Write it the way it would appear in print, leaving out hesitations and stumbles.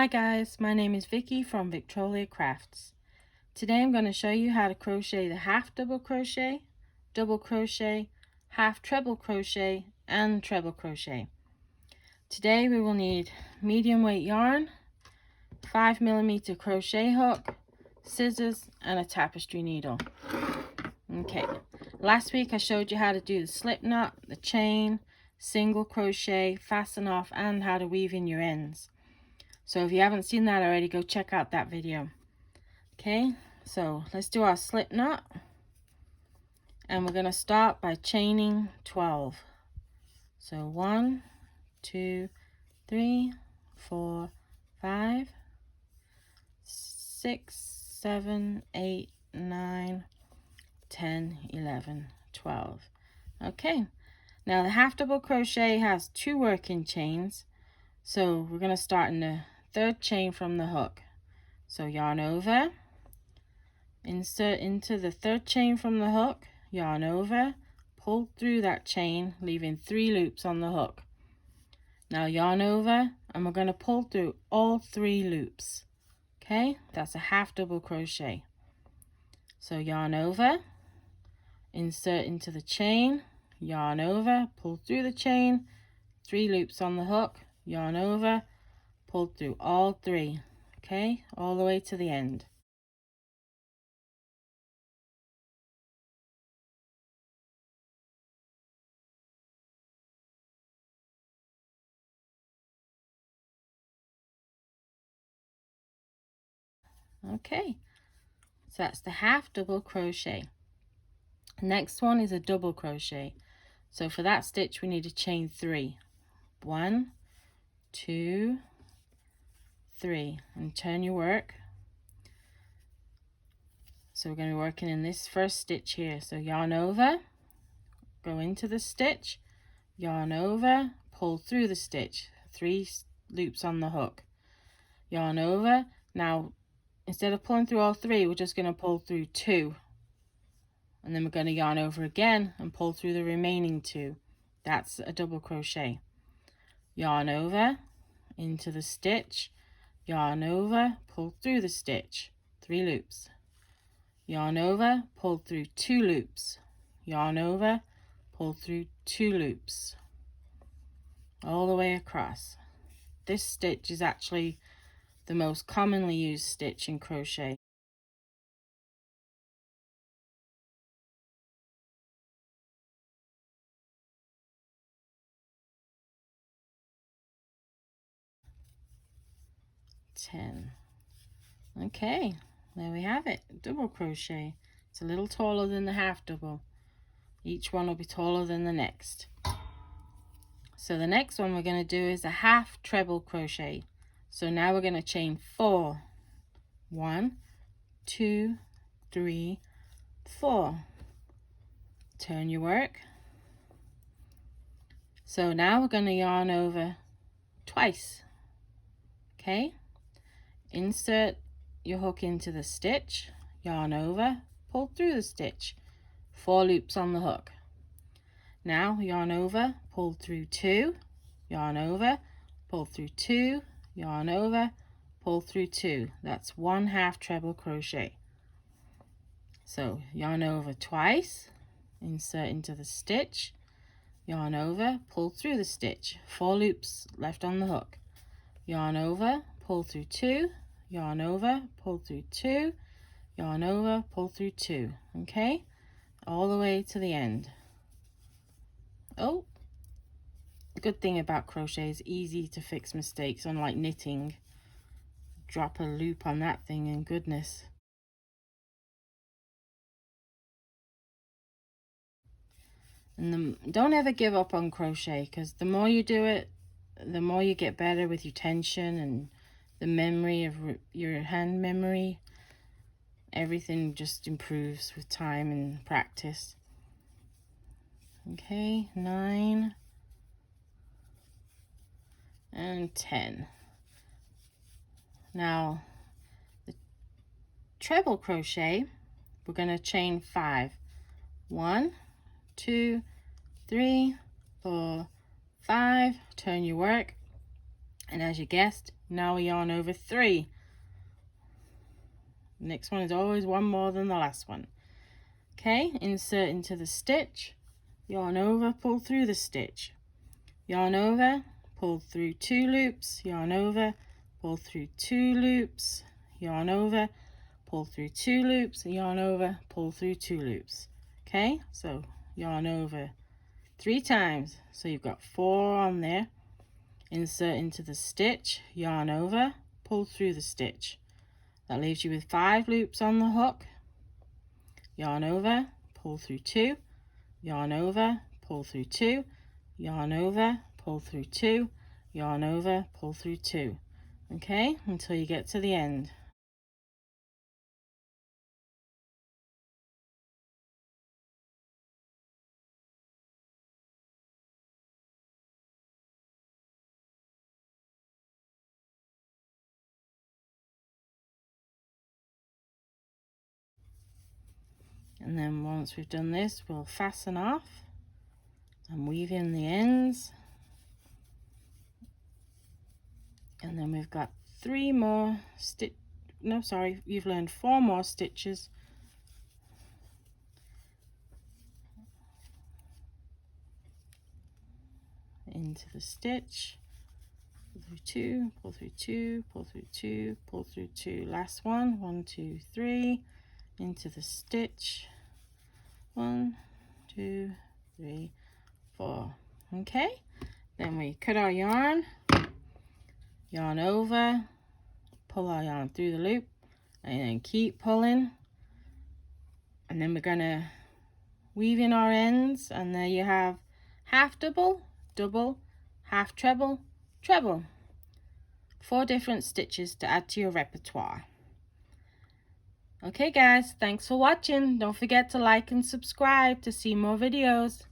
Hi guys, my name is Vicky from Victrolia Crafts. Today I'm going to show you how to crochet the half double crochet, half treble crochet and treble crochet. Today we will need medium weight yarn, 5mm crochet hook, scissors and a tapestry needle. Okay, last week I showed you how to do the slip knot, the chain, single crochet, fasten off and how to weave in your ends. So if you haven't seen that already, go check out that video. Okay, so let's do our slip knot. And we're going to start by chaining 12. So 1, 2, 3, 4, 5, 6, 7, 8, 9, 10, 11, 12. Okay, now the half double crochet has 2 working chains. So we're going to start in the 3rd chain from the hook. So yarn over, insert into the 3rd chain from the hook, yarn over, pull through that chain, leaving 3 loops on the hook. Now yarn over, and we're going to pull through all 3 loops. Okay, that's a half double crochet. So yarn over, insert into the chain, yarn over, pull through the chain, 3 loops on the hook, yarn over, pull through all 3. Okay, all the way to the end. Okay, so that's the half double crochet. Next one is a double crochet. So for that stitch we need to chain 3. 1, 2, 3, and turn your work. So we're going to be working in this first stitch here. So yarn over, go into the stitch, yarn over, pull through the stitch, 3 loops on the hook, yarn over. Now instead of pulling through all 3, we're just going to pull through 2, and then we're going to yarn over again and pull through the remaining 2. That's a double crochet. Yarn over into the stitch, yarn over, pull through the stitch, 3 loops, yarn over, pull through 2 loops, yarn over, pull through 2 loops, all the way across. This stitch is actually the most commonly used stitch in crochet. Okay, there we have it, double crochet. It's a little taller than the half double. Each one will be taller than the next. So the next one we're going to do is a half treble crochet. So now we're going to chain 4. 1, 2, 3, 4. Turn your work. So now we're going to yarn over twice. Okay, insert your hook into the stitch, yarn over, pull through the stitch, 4 loops on the hook. Now yarn over, pull through 2, yarn over, pull through 2, yarn over, pull through 2. That's 1 half treble crochet. So yarn over twice, insert into the stitch, yarn over, pull through the stitch, 4 loops left on the hook, yarn over, pull through 2, yarn over, pull through 2, yarn over, pull through 2. Okay, all the way to the end. Oh, the good thing about crochet is easy to fix mistakes, unlike knitting. Drop a loop on that thing and goodness. And don't ever give up on crochet, because the more you do it, the more you get better with your tension and the memory of your hand memory. Everything just improves with time and practice. Okay, 9 and 10. Now the treble crochet, we're going to chain 5. 1, 2, 3, 4, 5. Turn your work. And as you guessed, now we yarn over 3. The next one is always one more than the last one. Okay, insert into the stitch, yarn over, pull through the stitch, yarn over, pull through 2 loops, yarn over, pull through 2 loops, yarn over, pull through 2 loops, yarn over, pull through 2 loops. Okay, so yarn over 3 times, so you've got 4 on there. Insert into the stitch, yarn over, pull through the stitch. That leaves you with 5 loops on the hook. Yarn over, pull through 2, yarn over, pull through 2, yarn over, pull through 2, yarn over, pull through 2. Okay, until you get to the end. And then once we've done this, we'll fasten off and weave in the ends. And then we've got 3 more you've learned 4 more stitches into the stitch. Pull through 2, pull through 2, pull through 2, pull through 2. Last one, 1, 2, 3, into the stitch. 1, 2, 3, 4. Okay, then we cut our yarn, yarn over, pull our yarn through the loop, and then keep pulling. And then we're gonna weave in our ends, and there you have half double, double, half treble, treble. 4 different stitches to add to your repertoire. Okay guys, thanks for watching. Don't forget to like and subscribe to see more videos.